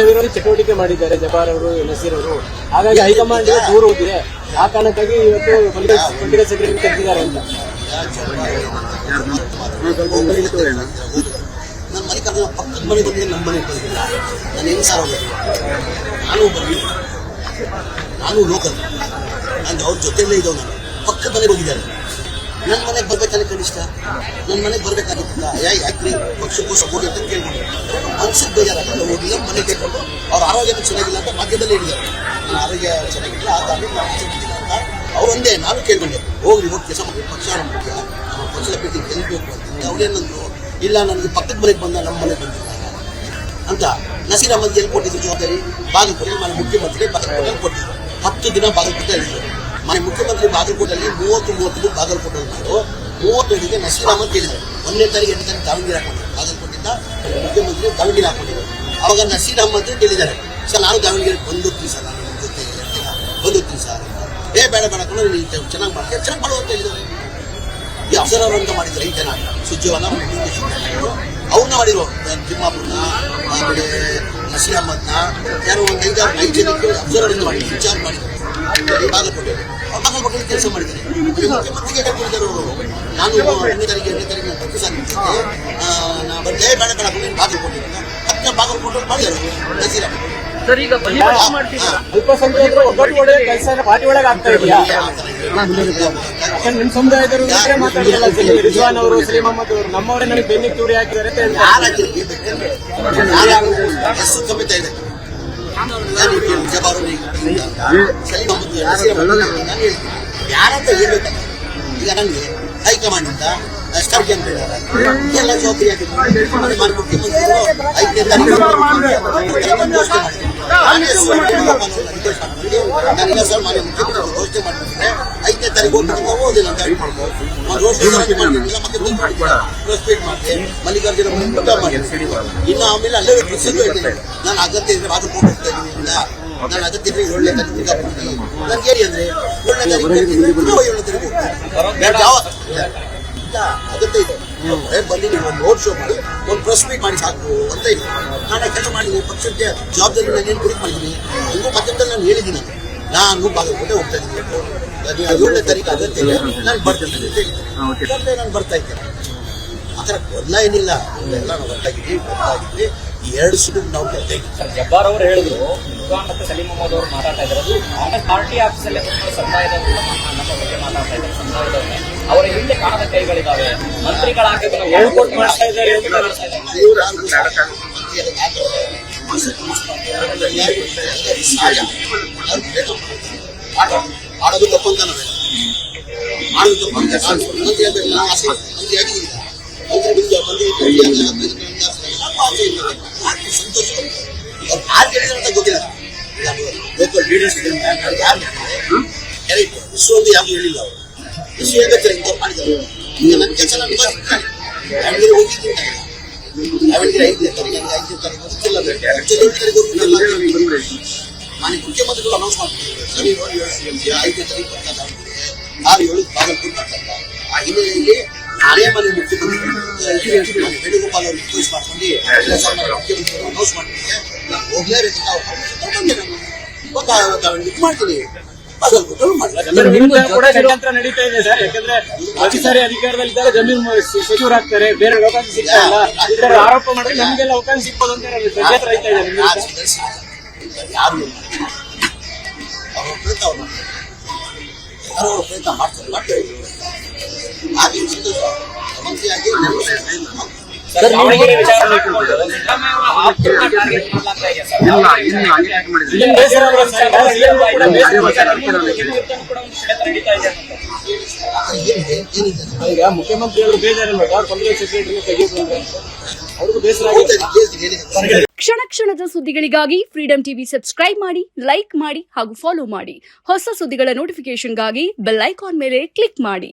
ವಿರೋಧಿ ಚಟುವಟಿಕೆ ಮಾಡಿದ್ದಾರೆ ಜಬ್ಬಾರ್ ಅವರು, ನಸೀರ್ ಅವರು. ಹಾಗಾಗಿ ಹೈಕಮಾಂಡ್ ದೂರ ಹೋಗಿದೆ. ಆ ಕಾರಣಕ್ಕಾಗಿ ಇವತ್ತು ಪೊಲಿಟಿಕಲ್ ಸೆಕ್ರೆಟರಿ ತೆಗೆದಿದ್ದಾರೆ ಅಂತ. ನನ್ನ ಮನೆ ಕರೆದ ಪಕ್ಕದ ಮನೆ ಬಂದಿದೆ, ನಮ್ಮ ಮನೆ ಬಂದಿಲ್ಲ. ನಾನು ಹೆಂಗ್ ಸಾರ ನಾನು ಬಂದಿಲ್ಲ, ನಾನು ಲೋಕಲ್, ನಾನು ಅವ್ರ ಜೊತೆಯಲ್ಲೇ ಇದ್ದವ್. ನಾನು ಪಕ್ಕದ ಮನೆ ಬಂದಿದ್ದಾರೆ. ನನ್ನ ಮನೆಗೆ ಬರ್ಬೇಕಾದ್ರೆ ಕನಿಷ್ಠ ನನ್ನ ಮನೆಗೆ ಬರ್ಬೇಕಾಗಿತ್ತ ಯಾಕ್ರಿ ಪಕ್ಷಕ್ಕೂ ಸಪೋರ್ಟ್ ಅಂತ ಕೇಳ್ಕೊಂಡು ಮನ್ಸಿಗೆ ಬೇಜಾರಾಗಲ್ಲ. ಹೋಗಿಲ್ಲ ಮನೆ ಕೇಳ್ಕೊಂಡು ಅವ್ರ ಆರೋಗ್ಯನೂ ಚೆನ್ನಾಗಿಲ್ಲ ಅಂತ ಮಾಧ್ಯಮದಲ್ಲಿ ಹೇಳಿದ್ದಾರೆ. ನನ್ನ ಆರೋಗ್ಯ ಚೆನ್ನಾಗಿಲ್ಲ, ಆ ಕಾರಣ ಅಂತ ಅವ್ರು ಒಂದೇ. ನಾನು ಕೇಳ್ಕೊಂಡೆ, ಹೋಗ್ರಿ ಹೋಗಿ ಕೆಲಸ ಮಾಡಿ, ಪಕ್ಷ ಮುಖ್ಯ, ನಮ್ಮ ಪಕ್ಷದ ಭೇಟಿ ಗೆಲ್ಬೇಕು ಅಂತ. ಅವ್ರೇನಂದ್ರು, ಇಲ್ಲ ನನಗೆ ಪಕ್ಕದ ಮನೆಗೆ ಬಂದ, ನಮ್ಮ ಮನೆಗೆ ಬಂದಿಲ್ಲ ಅಂತ. ನಸೀರ್ ಅಹಮದ್ ಎಲ್ಲಿ ಕೊಟ್ಟಿದ್ರು ಜವಾಬ್ದಾರಿ? ಬಾಗಲಕೋಟೆ ಮನೆ ಮುಖ್ಯಮಂತ್ರಿ ಬಾಗಲಕೋಟೆಯಲ್ಲಿ ಕೊಟ್ಟಿದ್ರು. 10 ದಿನ ಬಾಗಲಕೋಟೆ ಹೇಳಿದ್ರು. ಮನೆ ಮುಖ್ಯಮಂತ್ರಿ ಬಾಗಲಕೋಟೆಯಲ್ಲಿ 30 ಬಾಗಲಕೋಟೆ ಇದ್ರು. 32ಗೆ ನಸೀರ್ ಅಹಮದ್ ಹೇಳಿದ್ರು. 1ನೇ ತಾರೀಕು 8ನೇ ತಾರೀಕು ದಾವಣಗೆರೆ ಹಾಕೊಂಡಿದ್ರು. ಬಾಗಲಕೋಟೆಯಿಂದ ಮುಖ್ಯಮಂತ್ರಿ ದಾವಣಗೆರೆ ಹಾಕೊಂಡಿದ್ರು. ಅವಾಗ ನಸೀರ್ ಅಹಮದ್ ಹೇಳಿದ್ದಾರೆ, ಸರ್ ನಾನು ದಾವಣಗೆರೆ ಬಂದೋಗ್ತೀನಿ ಸರ್, ನಾನು ನಿಮ್ಮ ಜೊತೆ ಬಂದೋಗ್ತೀನಿ ಸರ್. ಬೇಡ ಕಣ್ಣು ನೀನು ಚೆನ್ನಾಗಿ ಮಾಡ್ತೀವಿ, ಚೆನ್ನಾಗಿ ಮಾಡುವ ಅಂತ ಹೇಳಿದ್ದಾರೆ. ಈ ಅಫ್ಸರ್ ಅಂತ ಮಾಡಿದ್ರು 5 ಜನ ಸುಜ್ಜವನ್ನ ಅವ್ರನ್ನ ಮಾಡಿರೋ ತಿಮ್ಮಾಪುರ್ನ, ಆಮೇಲೆ ನಸೀರ್ ಅಹಮದ್ನ, ಯಾರೋ ಒಂದು 5 ಜನಕ್ಕೆ ಅಫ್ಸರ್ ಮಾಡಿ ವಿಚಾರ ಮಾಡಿದ್ರು. ಬಾಗಲಕೋಟೆಯಲ್ಲಿ ಕೆಲಸ ಮಾಡಿದ್ದಾರೆ. ಮುಖ್ಯಮಂತ್ರಿಗೆ ಕೊಟ್ಟಿದ್ದಾರೆ ಅವರು. ನಾನು 1ನೇ ತಾರೀಕು 2ನೇ ತಾರೀಕು ನಾನು ಬಂದೇ ಬೇಡ ಬಾಗಲಕೋಟೆ ಅದನ್ನ ಬಾಗಲಕೋಟೆ ಮಾಡಿದ್ದಾರೆ ನಸೀರ್ ಅಹಮದ್. ಸರ್, ಈಗ ಅಲ್ಪಸಂಖ್ಯಾತರು ಒಗ್ಗಟ್ಟು ಒಳ್ಳೆ ಕೆಲಸ ಪಾರ್ಟಿ ಒಳಗೆ ಆಗ್ತಾ ಇದೆಯಾ? ನಿಮ್ ಸಮುದಾಯದವರು ಮಾತಾಡಿಲ್ಲ. ರಿಜ್ವಾನ್ ಅವರು, ಸಲೀಂ ಅಹಮದ್ ಅವರು ನಮ್ಮವರೇ ನನಗೆ ಬೆನ್ನಿಗೆ ತೂರಿ ಹಾಕಿದ್ದಾರೆ ಅಂತ ಸಮೇತ ಇದೆ. ಜಬ್ಬಾರ್ ಸಲೀಂ ಅಹಮದ್ ಯಾರಂತ ಹೇಳ್ಬೇಕಲ್ಲ. ಈಗ ನನಗೆ ಹೈಕಮಾಂಡ್ ಇಂದ ಸ್ಟಾರ್ಟ್ ಅಂತ ಹೇಳಿದ್ದಾರೆ. ಎಲ್ಲ ಜವಾಬ್ದಾರಿ ಆಗಿದ್ದು ಮುಖ್ಯಮಂತ್ರಿಗಳು 5ನೇ ತಾರೀಕು ಘೋಷಣೆ ಮಾಡಿದ್ದಾರೆ. ನಾನಿಲ್ಲ ಸರ್, ಮಾನ್ಯ ಮುಖ್ಯಮಂತ್ರಿಗಳು ಘೋಷಣೆ ಮಾಡಿದ್ರೆ 5ನೇ ತಾರೀಕು ಹೋಗೋದಿಲ್ಲ ಅಂತ ಪ್ರೆಸ್ ಮೀಟ್ ಮಾಡಿ ಮಲ್ಲಿಕಾರ್ಜುನ ಊಟ ಮಾಡಿ ಇನ್ನು ಆಮೇಲೆ ಅಲ್ಲೇ ನಾನು ಅಗತ್ಯ ಇದ್ರೆ ಬಾಗಲಕೋಟೆ ಹೋಗ್ತಾ ಇದ್ದೀನಿ. ನಾನು ಅಗತ್ಯ ಇದ್ರೆ 7ನೇ ತಾರೀಕು ನನ್ಗೆ ಹೇಳಿ ಅಂದ್ರೆ 7ನೇ ತಾರೀಕು ಯಾವ ಅಗತ್ಯ ಇದೆ ಬಂದು ನೀವು ಒಂದು ರೋಡ್ ಶೋ ಮಾಡಿ ಒಂದು ಪ್ರೆಸ್ ಮೀಟ್ ಮಾಡಿ ಸಾಕು ಅಂತ ಇದೆ. ನಾನು ಕೆಲಸ ಮಾಡಿದ್ದೀನಿ, ಪಕ್ಷಕ್ಕೆ ಜವಾಬ್ದಾರಿ ನಾನು ಏನು ಗುರುತು ಮಾಡಿದ್ದೀನಿ. ಇನ್ನೂ ಮಧ್ಯದಲ್ಲಿ ನಾನು ಹೇಳಿದ್ದೀನಿ, ನಾನು ಬಾಗಲಕೋಟೆ ಹೋಗ್ತಾ ಇದ್ದೀನಿ, 7ನೇ ತಾರೀಕು ಅಗತ್ಯ ಇದೆ, ನಾನು ಬರ್ತೀನಿ. ನಾನು ಬರ್ತಾ ಇದ್ದೇನೆ. ಆ ಥರ ಗೊಂದಲ ಏನಿಲ್ಲ, ಎಲ್ಲ ನಾವು ಬರ್ತಾಗಿದ್ವಿ. ಈ 2 ಸೀಟು ನಾವು ಗೆಲ್ತಾ ಇದ್ದೀವಿ. ಜಬ್ಬಾರ್ ಅವರು ಹೇಳಿದ್ರು, ಮತ್ತೆ ಸಲೀಂ ಅಹಮದ್ ಅವರು ಮಾತಾಡ್ತಾ ಇದ್ದಾರೆ, ಕಾಂಗ್ರೆಸ್ ಪಾರ್ಟಿ ಆಫೀಸಲ್ಲೇ ಸಮುದಾಯದವರು ನಮ್ಮ ಬಗ್ಗೆ ಮಾತಾಡ್ತಾ ಇದ್ದಾರೆ. ಸಮುದಾಯದವ್ರನ್ನೇ ಅವರ ಹಿಂದೆ ಕಾಣದ ಕೈಗಳಿದ್ದಾವೆ, ಮಂತ್ರಿಗಳಾಗಿ ಹೇಳ್ಕೊಟ್ಟು ಮಾಡ್ತಾ ಇದ್ದಾರೆ ಅಂತ ಹೇಳ್ತಾ ಇದ್ದಾರೆ. ಮಾಡೋದು ತಪ್ಪಂತ ಮಾಡೋದು ತಪ್ಪಂತ ಮಂತ್ರಿ ಆಗಿದ್ದೀನಿ. ಸಂತೋಷ ಯಾರು ಹೇಳಿದ್ರೆ ಗೊತ್ತಿಲ್ಲ. ಲೋಕಲ್ ಲೀಡರ್ಸ್ ಯಾರು ಇಷ್ಟೊಂದು ಯಾರು ಹೇಳಿಲ್ಲ. ಅವರು ಇಷ್ಟು ಹೇಳ್ಬೇಕಾರೆ ಇಂಥ ಮಾಡಿದ್ದಾರೆ. ಈಗ ನನ್ನ ಕೆಲಸ ನಾನು ದಾವಣಗೆರೆ ಹೋಗಿದ್ದೀನಿ. ದಾವಣಗೆರೆ 5ನೇ ತಾರೀಕು 5ನೇ ತಾರೀಕು ಗೊತ್ತಿಲ್ಲ. 7ನೇ ತಾರೀಕು ಮಾನ್ಯ ಮುಖ್ಯಮಂತ್ರಿಗಳು ಅನೌನ್ಸ್ ಮಾಡ್ತಿದ್ದಾರೆ. 5ನೇ ತಾರೀಕು ಬರ್ತಾ ದಾವಣಗೆರೆ, 6-7 ಬಾಗಲಕೋಟೆ ಬರ್ತಾರೆ. ಆ ಹಿನ್ನೆಲೆಯಲ್ಲಿ ನಾನೇ ಮನೆ ಮುಖ್ಯಮಂತ್ರಿ ವೇಣುಗೋಪಾಲ್ ಅವರು ರಿಕ್ವೆಸ್ಟ್ ಮಾಡ್ಕೊಂಡು ಮುಖ್ಯಮಂತ್ರಿ ಅನೌನ್ಸ್ ಮಾಡ್ತಿದ್ದೆ. ನಾನು ಹೋಗ್ಲೇಬೇಕು ದಾವಣಗೆರೆ ಮಾಡ್ತೀನಿ. ಕೂಡ ಷಡ್ಯಂತ್ರ ನಡೀತಾ ಇದೆ ಸರ್. ಯಾಕಂದ್ರೆ ಪ್ರತಿ ಸಾರಿ ಅಧಿಕಾರದಲ್ಲಿದ್ದಾಗ ಜಮೀನು ಸಚಿವರಾಗ್ತಾರೆ, ಬೇರೆ ಅವಕಾಶ ಸಿಗ್ತಾ ಇಲ್ಲ. ಈ ತರ ಆರೋಪ ಮಾಡಿದ್ರೆ ನಮಗೆಲ್ಲ ಅವಕಾಶ ಸಿಗ್ಬೋದು ಅಂತ ಷಡ್ಯಂತ್ರ ರೈತಾ ಇದೆ. ಯಾರು ಅವ್ರ ಪ್ರಯತ್ನ ಮಾಡ್ತಾರೆ. ಹಾಗೆ ಸಂತೋಷ ಮಂತ್ರಿಯಾಗಿ ಈಗ ಮುಖ್ಯಮಂತ್ರಿಗಳು ಬೇಜಾರಿಲ್ಲ, ಪೊಲಿಟಿಕಲ್ ಸೆಕ್ರೆಟರಿ ತೆಗೆದು ಅವ್ರಿಗೂ ಬೇಸರ. ಕ್ಷಣ ಕ್ಷಣದ ಸುದ್ದಿಗಳಿಗಾಗಿ ಫ್ರೀಡಂ ಟಿವಿ ಸಬ್ಸ್ಕ್ರೈಬ್ ಮಾಡಿ, ಲೈಕ್ ಮಾಡಿ ಹಾಗೂ ಫಾಲೋ ಮಾಡಿ. ಹೊಸ ಸುದ್ದಿಗಳ ನೋಟಿಫಿಕೇಶನ್ಗಾಗಿ ಬೆಲ್ ಐಕಾನ್ ಮೇಲೆ ಕ್ಲಿಕ್ ಮಾಡಿ.